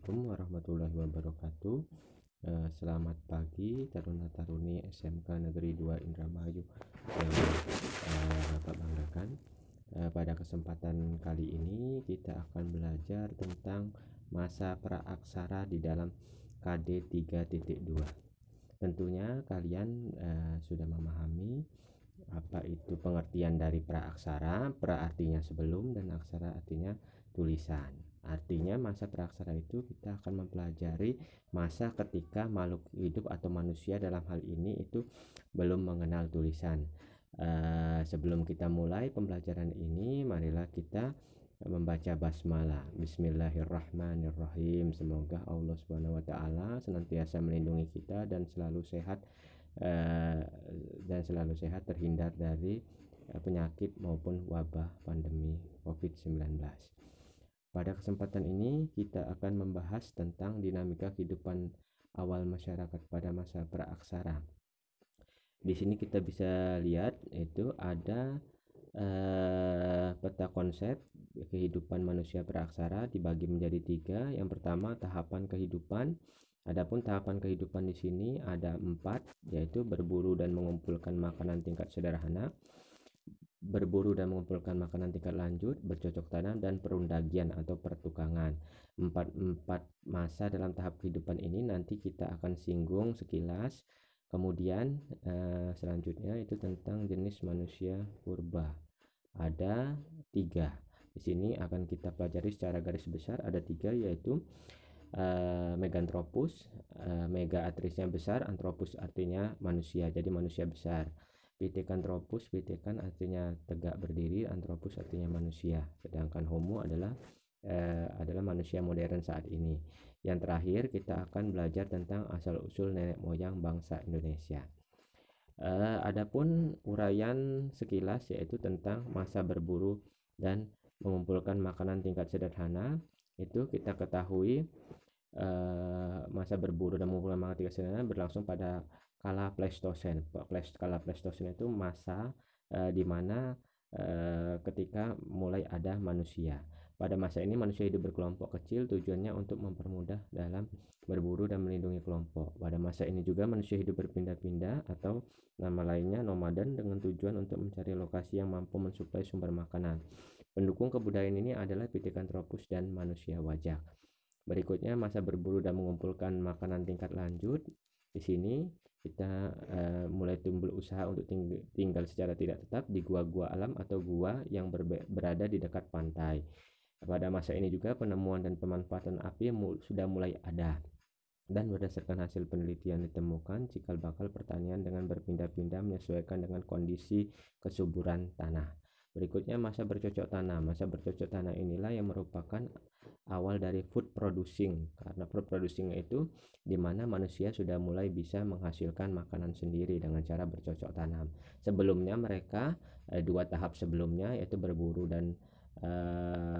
Assalamualaikum warahmatullahi wabarakatuh. Selamat pagi taruna-taruni SMK Negeri 2 Indramayu yang Bapak banggakan. Pada kesempatan kali ini kita akan belajar tentang masa praaksara di dalam KD 3.2. Tentunya kalian sudah memahami apa itu pengertian dari praaksara. Pra artinya sebelum dan aksara artinya tulisan. Artinya masa praaksara itu kita akan mempelajari masa ketika makhluk hidup atau manusia dalam hal ini itu belum mengenal tulisan. Sebelum kita mulai pembelajaran ini, marilah kita membaca basmalah. Bismillahirrahmanirrahim. Semoga Allah Subhanahu wa taala senantiasa melindungi kita dan selalu sehat terhindar dari penyakit maupun wabah pandemi COVID-19. Pada kesempatan ini kita akan membahas tentang dinamika kehidupan awal masyarakat pada masa praaksara. Di sini kita bisa lihat itu ada peta konsep kehidupan manusia praaksara dibagi menjadi 3. Yang pertama tahapan kehidupan. Adapun tahapan kehidupan di sini ada 4, yaitu berburu dan mengumpulkan makanan tingkat sederhana, berburu dan mengumpulkan makanan tingkat lanjut, bercocok tanam, dan perundagian atau pertukangan. Empat masa dalam tahap kehidupan ini nanti kita akan singgung sekilas. Kemudian selanjutnya itu tentang jenis manusia purba. Ada 3. Di sini akan kita pelajari secara garis besar ada 3, yaitu Meganthropus. Mega artinya besar, Anthropus artinya manusia, jadi manusia besar. Pithecanthropus, Pithecan artinya tegak berdiri, Anthropus artinya manusia. Sedangkan Homo adalah manusia modern saat ini. Yang terakhir kita akan belajar tentang asal-usul nenek moyang bangsa Indonesia. Adapun uraian sekilas yaitu tentang masa berburu dan mengumpulkan makanan tingkat sederhana. Itu kita ketahui masa berburu dan mengumpulkan makanan tingkat sederhana berlangsung pada kala Pleistosen. Kala Pleistosen itu masa di mana ketika mulai ada manusia. Pada masa ini manusia hidup berkelompok kecil, tujuannya untuk mempermudah dalam berburu dan melindungi kelompok. Pada masa ini juga manusia hidup berpindah-pindah atau nama lainnya nomaden dengan tujuan untuk mencari lokasi yang mampu mensuplai sumber makanan. Pendukung kebudayaan ini adalah Pithecanthropus dan manusia wajak. Berikutnya masa berburu dan mengumpulkan makanan tingkat lanjut. Di sini kita mulai timbul usaha untuk tinggal secara tidak tetap di gua-gua alam atau gua yang berada di dekat pantai. Pada masa ini juga penemuan dan pemanfaatan api sudah mulai ada. Dan berdasarkan hasil penelitian ditemukan cikal bakal pertanian dengan berpindah-pindah menyesuaikan dengan kondisi kesuburan tanah. Berikutnya masa bercocok tanam. Masa bercocok tanam inilah yang merupakan awal dari food producing, karena food producing itu dimana manusia sudah mulai bisa menghasilkan makanan sendiri dengan cara bercocok tanam. Sebelumnya mereka 2 tahap sebelumnya yaitu berburu dan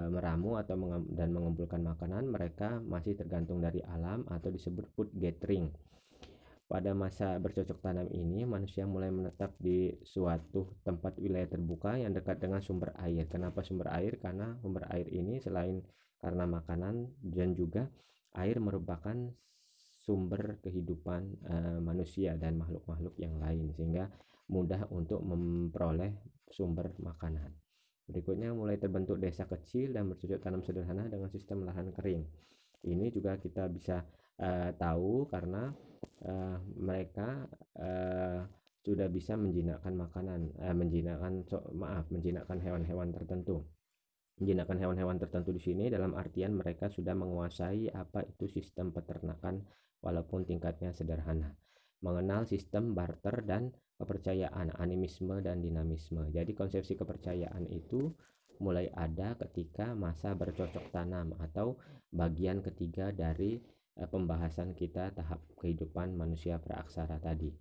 meramu atau dan mengumpulkan makanan, mereka masih tergantung dari alam atau disebut food gathering. Pada masa bercocok tanam ini manusia mulai menetap di suatu tempat wilayah terbuka yang dekat dengan sumber air. Kenapa sumber air? Karena sumber air ini selain karena makanan dan juga air merupakan sumber kehidupan manusia dan makhluk-makhluk yang lain, sehingga mudah untuk memperoleh sumber makanan. Berikutnya mulai terbentuk desa kecil dan bercocok tanam sederhana dengan sistem lahan kering. Ini juga kita bisa tahu karena mereka sudah bisa menjinakkan makanan, menjinakkan hewan-hewan tertentu. Menjinakkan hewan-hewan tertentu di sini dalam artian mereka sudah menguasai apa itu sistem peternakan walaupun tingkatnya sederhana. Mengenal sistem barter dan kepercayaan, animisme dan dinamisme. Jadi konsepsi kepercayaan itu mulai ada ketika masa bercocok tanam atau bagian ketiga dari pembahasan kita tahap kehidupan manusia praaksara tadi.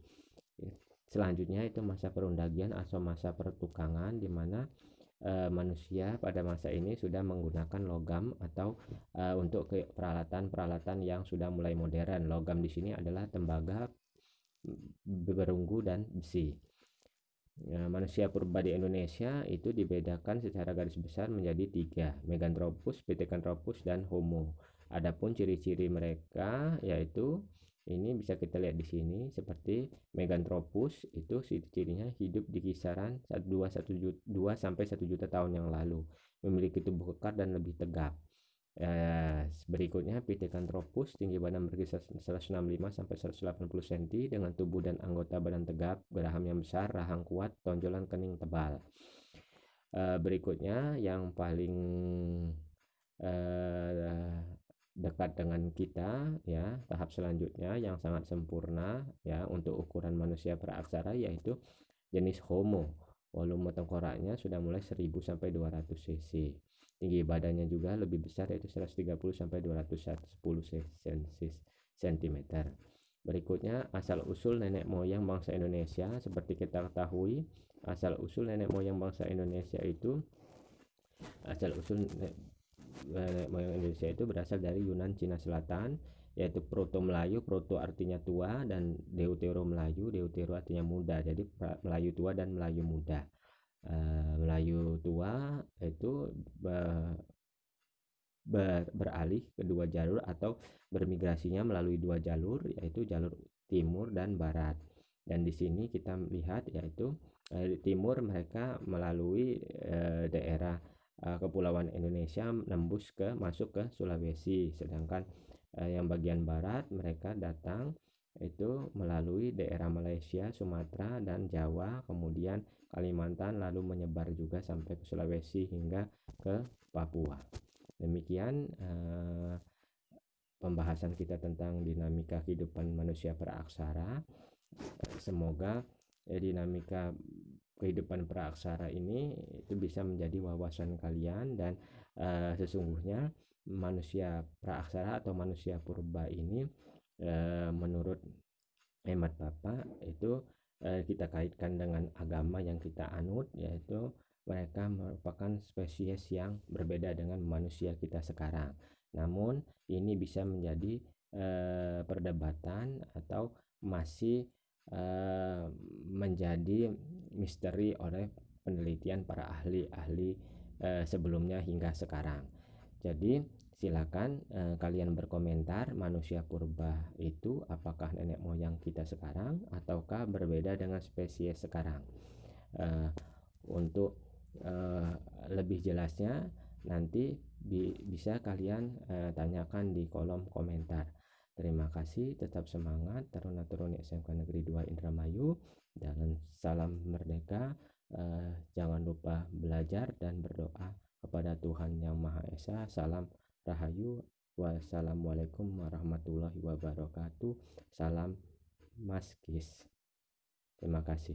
Selanjutnya itu masa perundagian atau masa pertukangan, di mana manusia pada masa ini sudah menggunakan logam atau untuk peralatan-peralatan yang sudah mulai modern. Logam di sini adalah tembaga, berunggu, dan besi. Manusia purba di Indonesia itu dibedakan secara garis besar menjadi 3, Meganthropus, Pithecanthropus, dan Homo. Adapun ciri-ciri mereka yaitu ini bisa kita lihat di sini seperti Meganthropus itu ciri-cirinya hidup di kisaran 2 sampai 1 juta tahun yang lalu, memiliki tubuh kekar dan lebih tegap. Berikutnya Pithecanthropus tinggi badan berkisar 165 sampai 180 cm dengan tubuh dan anggota badan tegap, geraham yang besar, rahang kuat, tonjolan kening tebal. Berikutnya yang paling dekat dengan kita ya, tahap selanjutnya yang sangat sempurna ya untuk ukuran manusia praaksara yaitu jenis Homo. Volume tengkoraknya sudah mulai 1000 sampai 200 cc. Tinggi badannya juga lebih besar yaitu 130 sampai 210 cm. Berikutnya asal usul nenek moyang bangsa Indonesia. Seperti kita ketahui, asal usul nenek moyang bangsa Indonesia itu moyang Indonesia itu berasal dari Yunan Cina Selatan, yaitu Proto Melayu. Proto artinya tua dan Deutero Melayu. Deutero artinya muda, jadi Melayu tua dan Melayu muda. Melayu tua itu beralih ke dua jalur atau bermigrasinya melalui dua jalur, yaitu jalur timur dan barat. Dan di sini kita melihat yaitu di timur mereka melalui daerah Kepulauan Indonesia masuk ke Sulawesi, sedangkan yang bagian barat mereka datang itu melalui daerah Malaysia, Sumatera dan Jawa, kemudian Kalimantan, lalu menyebar juga sampai ke Sulawesi hingga ke Papua. Demikian pembahasan kita tentang dinamika kehidupan manusia praaksara. Semoga dinamika kehidupan praaksara ini itu bisa menjadi wawasan kalian, dan sesungguhnya manusia praaksara atau manusia purba ini menurut hemat Bapak itu kita kaitkan dengan agama yang kita anut, yaitu mereka merupakan spesies yang berbeda dengan manusia kita sekarang. Namun ini bisa menjadi perdebatan atau masih menjadi misteri oleh penelitian para ahli-ahli sebelumnya hingga sekarang. Jadi silakan kalian berkomentar, manusia purba itu apakah nenek moyang kita sekarang ataukah berbeda dengan spesies sekarang. Untuk lebih jelasnya nanti bisa kalian tanyakan di kolom komentar. Terima kasih, tetap semangat taruna-taruni SMK Negeri 2 Indramayu, dan salam merdeka. Jangan lupa belajar dan berdoa kepada Tuhan Yang Maha Esa. Salam Rahayu. Wassalamualaikum warahmatullahi wabarakatuh. Salam Maskis. Terima kasih.